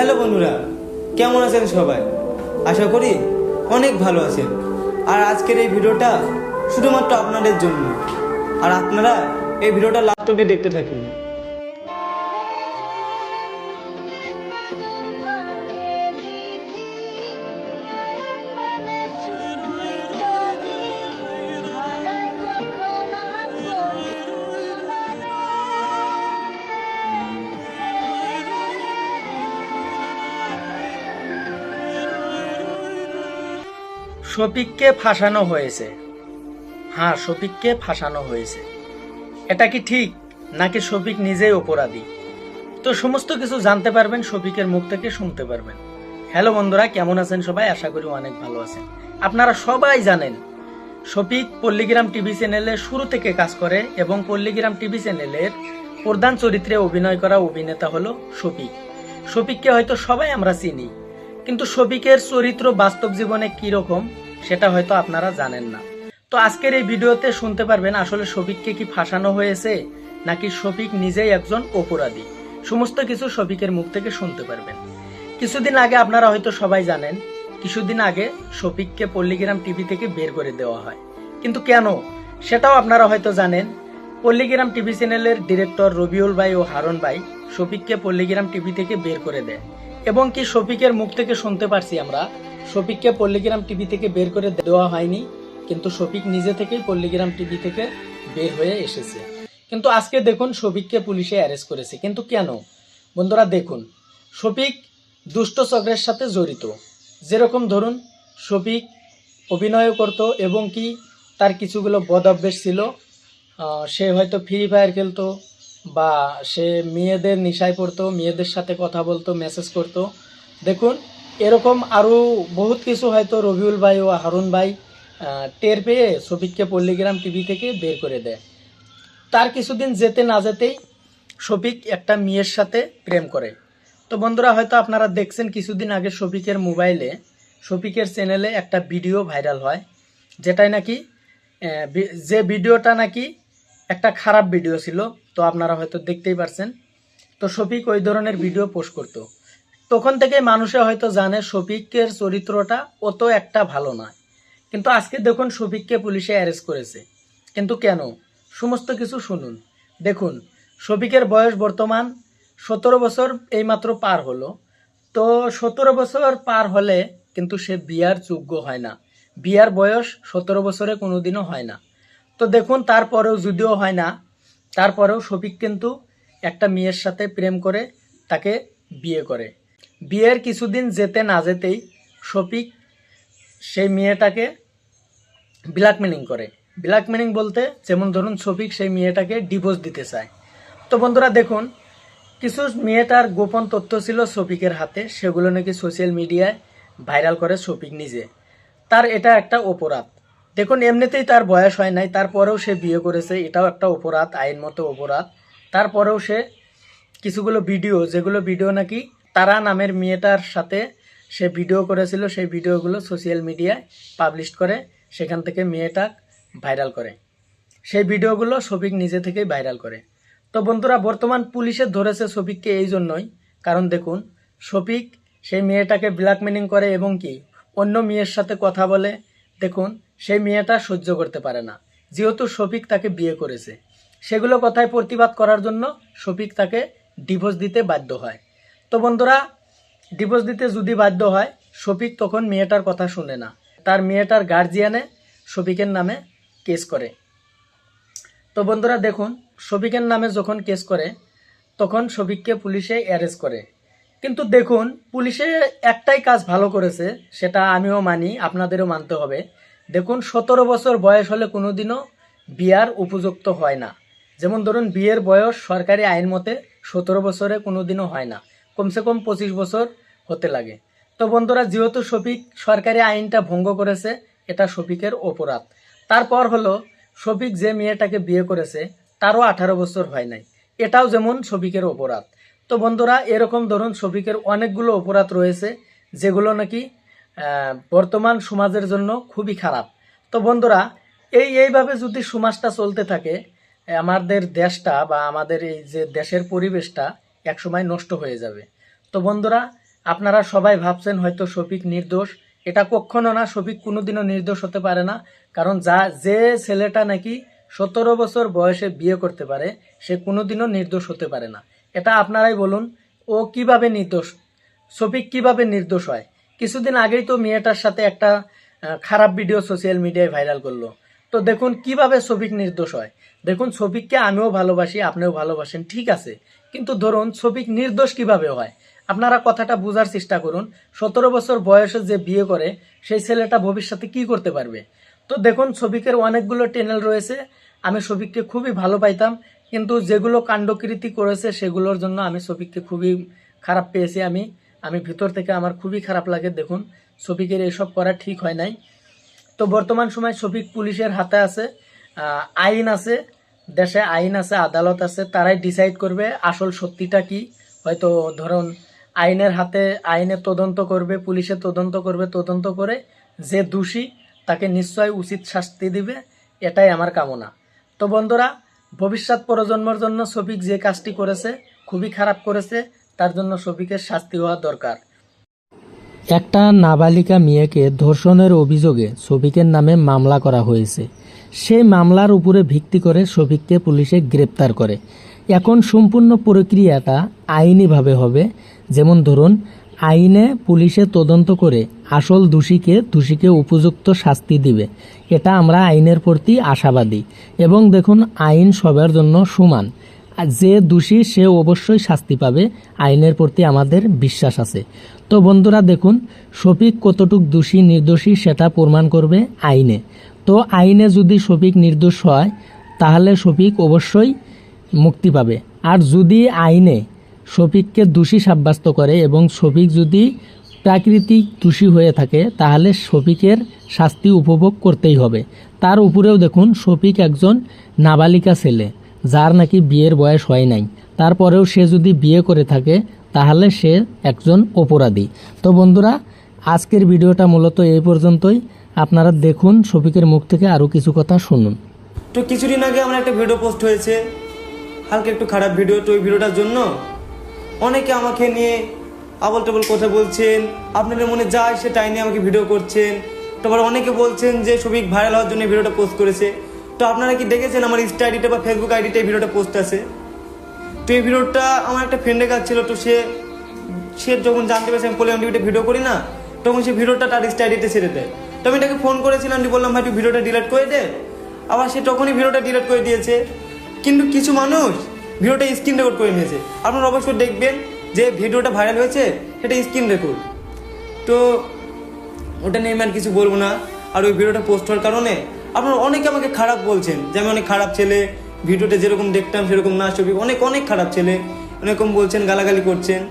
Hello বন্ধুরা, কেমন আছেন সবাই? আশা করি অনেক ভালো আছেন। আর আজকের এই ভিডিওটা শুধুমাত্র আপনাদের জন্য, আর আপনারা এই ভিডিওটা লাস্ট অবধি দেখতে থাকুন। শফিককে ফাঁসানো হয়েছে। হ্যাঁ, শফিককে ফাঁসানো হয়েছে। এটা কি ঠিক নাকি শফিক নিজেই অপরাধী? তো সমস্ত কিছু জানতে পারবেন, শফিকের মুখ থেকে শুনতে পারবেন। হ্যালো বন্ধুরা, কেমন আছেন সবাই? আশা করি অনেক ভালো আছেন। আপনারা সবাই জানেন শফিক পল্লীগ্রাম টিভি চ্যানেলে শুরু থেকে কাজ করে এবং পল্লীগ্রাম টিভি চ্যানেলের প্রধান চরিত্রে অভিনয় করা অভিনেতা হলো শফিক। শফিককে হয়তো সবাই আমরা চিনি, কিন্তু শফিকের চরিত্র বাস্তব জীবনে কি রকম সেটা হয়তো আপনারা জানেন না। তো আজকের এই ভিডিওতে শুনতে পারবেন আসলে শফিককে কি ফাঁসানো হয়েছে নাকি শফিক নিজেই একজন অপরাধী। সমস্ত কিছু শফিকের মুখ থেকে শুনতে পারবেন। কিছুদিন আগে আপনারা হয়তো সবাই জানেন, কিছুদিন আগে শফিককে পল্লীগ্রাম টিভি থেকে বের করে দেওয়া হয়। কিন্তু কেন সেটাও আপনারা হয়তো জানেন। পল্লীগ্রাম টিভি চ্যানেলের ডিরেক্টর রবিউল ভাই ও হারুন ভাই শফিককে পল্লীগ্রাম টিভি থেকে বের করে দেয় এবং কি শফিকের মুখ থেকে শুনতে পারছি আমরা শফিককে পল্লীগ্রাম টিভি থেকে বের করে দেওয়া হয়নি, কিন্তু শফিক নিজে থেকেই পল্লীগ্রাম টিভি থেকে বের হয়ে এসেছে। কিন্তু আজকে দেখুন শফিককে পুলিশে অ্যারেস্ট করেছে। কিন্তু কেন বন্ধুরা? দেখুন, শফিক দুষ্ট চক্রের সাথে জড়িত। যেরকম ধরুন, শফিক অভিনয় করত এবং কি তার কিছুগুলো বদ অভ্যেস ছিল। সে হয়তো ফ্রি ফায়ার খেলতো, বা সে মেয়েদের নেশায় পড়তো, মেয়েদের সাথে কথা বলতো, মেসেজ করতো। দেখুন, এরকম আরও বহুত কিছু হয়তো রবিউল ভাই ও হারুন ভাই টের পেয়ে শফিককে পল্লীগ্রাম টিভি থেকে বের করে দেয়। তার কিছুদিন যেতে না যেতেই শফিক একটা মেয়ের সাথে প্রেম করে। তো বন্ধুরা, হয়তো আপনারা দেখছেন কিছুদিন আগে শফিকের মোবাইলে, শফিকের চ্যানেলে একটা ভিডিও ভাইরাল হয়, যেটাই নাকি যে ভিডিওটা নাকি একটা খারাপ ভিডিও ছিল। তো আপনারা হয়তো দেখতেই পারছেন। তো শফিক ওই ধরনের ভিডিও পোস্ট করতো। তখন থেকে মানুষে হয়তো জানে শফিকের চরিত্রটা অত একটা ভালো নয়। কিন্তু আজকে দেখুন শফিককে পুলিশে অ্যারেস্ট করেছে। কিন্তু কেন? সমস্ত কিছু শুনুন। দেখুন, শফিকের বয়স বর্তমান 17 বছর এইমাত্র পার হলো। তো 17 বছর পার হলে কিন্তু সে বিয়ার যোগ্য হয় না। বিয়ার বয়স 17 বছরে কোনোদিনও হয় না। তো দেখুন, তারপরেও যদিও হয় না, তারপরেও শফিক কিন্তু একটা মেয়ের সাথে প্রেম করে তাকে বিয়ে করে। বিয়ের কিছুদিন যেতে না যেতেই শফিক সেই মেয়েটাকে ব্ল্যাকমেলিং করে। ব্ল্যাকমেলিং বলতে, যেমন ধরুন শফিক সেই মেয়েটাকে ডিভোর্স দিতে চায়। তো বন্ধুরা দেখুন, কিছু মেয়েটার গোপন তথ্য ছিল শফিকের হাতে, সেগুলো নাকি সোশ্যাল মিডিয়ায় ভাইরাল করে শফিক নিজে। তার এটা একটা অপরাধ। দেখুন, এমনিতেই তার বয়স হয় নাই, তারপরেও সে বিয়ে করেছে, এটাও একটা অপরাধ, আইন মতো অপরাধ। তারপরেও সে কিছুগুলো ভিডিও, যেগুলো ভিডিও নাকি তারা নামের মেয়েটার সাথে সে ভিডিও করেছিল, সেই ভিডিওগুলো সোশ্যাল মিডিয়ায় পাবলিশ করে, সেখান থেকে মেয়েটা ভাইরাল করে। সেই ভিডিওগুলো শফিক নিজে থেকেই ভাইরাল করে। তো বন্ধুরা, বর্তমান পুলিশে ধরেছে শফিককে এই জন্যই, কারণ দেখুন শফিক সেই মেয়েটাকে ব্ল্যাকমেলিং করে এবং কি অন্য মেয়ের সাথে কথা বলে। দেখুন, সেই মেয়েটা সহ্য করতে পারে না, যেহেতু শফিক তাকে বিয়ে করেছে। সেগুলো কথায় প্রতিবাদ করার জন্য শফিক তাকে ডিভোর্স দিতে বাধ্য হয়। তো বন্ধুরা, ডিভোর্স দিতে যদি বাধ্য হয়, শফিক তখন মেয়েটার কথা শুনে না। তার মেয়েটার গার্জিয়ানে শফিকের নামে কেস করে। তো বন্ধুরা দেখুন, শফিকের নামে যখন কেস করে তখন শফিককে পুলিশে অ্যারেস্ট করে। কিন্তু দেখুন, পুলিশে একটাই কাজ ভালো করেছে, সেটা আমিও মানি, আপনাদেরও মানতে হবে। দেখুন, 17 বছর বয়স হলে কোনোদিনও বিয়ার উপযুক্ত হয় না। যেমন ধরুন, বিয়ের বয়স সরকারি আইন মতে 17 বছরে কোনোদিনও হয় না, কমসে কম 25 বছর হতে লাগে। তো বন্ধুরা, যেহেতু শফিক সরকারি আইনটা ভঙ্গ করেছে, এটা শফিকের অপরাধ। তারপর হলো, শফিক যে মেয়েটাকে বিয়ে করেছে তারও 18 বছর হয় নাই, এটাও যেমন শফিকের অপরাধ। তো বন্ধুরা, এরকম ধরুন শফিকের অনেকগুলো অপরাধ রয়েছে, যেগুলো নাকি বর্তমান সমাজের জন্য খুবই খারাপ। তো বন্ধুরা, এইভাবে যদি সমাজটা চলতে থাকে, আমাদের দেশটা বা আমাদের এই যে দেশের পরিবেশটা একসময় নষ্ট হয়ে যাবে। তো বন্ধুরা, আপনারা সবাই ভাবছেন হয়তো শফিক নির্দোষ। এটা কখনো না, শফিক কোনোদিনও নির্দোষ হতে পারে না। কারণ যে ছেলেটা নাকি 17 বছর বয়সে বিয়ে করতে পারে সে কোনোদিনও নির্দোষ হতে পারে না। এটা আপনারাই বলুন, ও কিভাবে নির্দোষ, শফিক কিভাবে নির্দোষ হয়? কিছুদিন আগেই তো মেয়েটার সাথে একটা খারাপ ভিডিও সোশ্যাল মিডিয়ায় ভাইরাল করলো। তো দেখুন কিভাবে শফিক নির্দোষ হয়। দেখুন, শফিককে আমিও ভালোবাসি, আপনিও ভালোবাসেন, ঠিক আছে, কিন্তু ধরুন শফিক নির্দোষ কিভাবে হয়? আপনারা কথাটা বোঝার চেষ্টা করুন। 17 বছর বয়সে যে বিয়ে করে সেই ছেলেটা ভবিষ্যতে কি করতে পারবে? তো দেখুন, শফিকের অনেকগুলো চ্যানেল রয়েছে। আমি শফিককে খুবই ভালো পাইতাম, কিন্তু যেগুলো কাণ্ডকীর্তি করেছে সেগুলোর জন্য আমি শফিককে খুবই খারাপ পেয়েছি। আমি ভিতর থেকে আমার খুবই খারাপ লাগে। দেখুন, শফিকের এসব করা ঠিক হয় নাই। তো বর্তমান সময় শফিক পুলিশের হাতে আছে, আইন আছে, দেশে আইন আছে, আদালত আছে, তারাই ডিসাইড করবে আসল সত্যিটা কি। হয়তো ধরুন আইনের হাতে, আইনে তদন্ত করবে, পুলিশে তদন্ত করবে, তদন্ত করে যে দোষী তাকে নিশ্চয় উচিত শাস্তি দিবে, এটাই আমার কামনা। তো বন্ধুরা, ভবিষ্যৎ প্রজন্মের জন্য শফিক যে কাজটি করেছে খুবই খারাপ করেছে, তার জন্য শফিকের শাস্তি হওয়া দরকার। একটা নাবালিকা মেয়েকে ধর্ষণের অভিযোগে শফিকের নামে মামলা করা হয়েছে। সেই মামলার উপরে ভিত্তি করে শফিককে পুলিশে গ্রেপ্তার করে। এখন সম্পূর্ণ প্রক্রিয়াটা আইনিভাবে হবে। যেমন ধরুন, আইনে পুলিশে তদন্ত করে আসল দোষীকে উপযুক্ত শাস্তি দিবে। এটা আমরা আইনের প্রতি আশাবাদী। এবং দেখুন, আইন সবার জন্য সমান। আর যে দোষী সে অবশ্যই শাস্তি পাবে, আইনের প্রতি আমাদের বিশ্বাস আছে। তো বন্ধুরা দেখুন, শফিক কতটুক দোষী নির্দোষী সেটা প্রমাণ করবে আইনে। তো আইনে যদি শফিক নির্দোষ হয় তাহলে শফিক অবশ্যই মুক্তি পাবে। আর যদি আইনে শফিককে দোষী সাব্যস্ত করে এবং শফিক যদি প্রাকৃতিক দোষী হয়ে থাকে তাহলে শফিকের শাস্তি উপভোগ করতেই হবে। তার উপরেও দেখুন, শফিক একজন নাবালিকা ছেলে, যার নাকি বিয়ের বয়স হয় নাই, তারপরেও সে যদি বিয়ে করে থাকে তাহলে সে একজন অপরাধী। তো বন্ধুরা, আজকের ভিডিওটা মূলত এই পর্যন্তই। আপনারা দেখুন, শফিকের মুখ থেকে আরও কিছু কথা শুনুন। তো কিছুদিন আগে আমার একটা ভিডিও পোস্ট হয়েছে, হালকা একটু খারাপ ভিডিও। তো ওই ভিডিওটার জন্য অনেকে আমাকে নিয়ে আবল টাবল কথা বলছেন, আপনাদের মনে যায় সে তাই নিয়ে আমাকে ভিডিও করছেন। তারপর অনেকে বলছেন যে শফিক ভাইরাল হওয়ার জন্য এই ভিডিওটা পোস্ট করেছে। তো আপনারা কি দেখেছেন আমার ইনস্টা আইডিতে বা ফেসবুক আইডিতে এই ভিডিওটা পোস্ট আছে? তো এই ভিডিওটা আমার একটা ফ্রেন্ডের কাছে ছিল। তো সে যখন জানতে পেরেছে আমি পলিগ্রাম টিভিতে ভিডিও করি না, তখন সে ভিডিওটা তার ইনস্টা আইডিতে ছেড়ে দেয়। তো আমি তাকে ফোন করেছিলাম, বললাম ভাই তুই ভিডিওটা ডিলিট করে দে। আবার সে তখনই ভিডিওটা ডিলিট করে দিয়েছে। কিন্তু কিছু মানুষ ভিডিওটা স্ক্রিন রেকর্ড করে নিয়েছে। আপনারা অবশ্যই দেখবেন যে ভিডিওটা ভাইরাল হয়েছে সেটা স্ক্রিন রেকর্ড। তো ওটা নিয়ে আমি আর কিছু বলবো না। আর ওই ভিডিওটা পোস্ট হওয়ার কারণে আপনারা অনেকে আমাকে খারাপ বলছেন যে আমি অনেক খারাপ ছেলে, ভিডিওতে যেরকম দেখতাম সেরকম না, ছবি অনেক খারাপ ছেলে, অনেকরকম বলছেন, গালাগালি করছেন।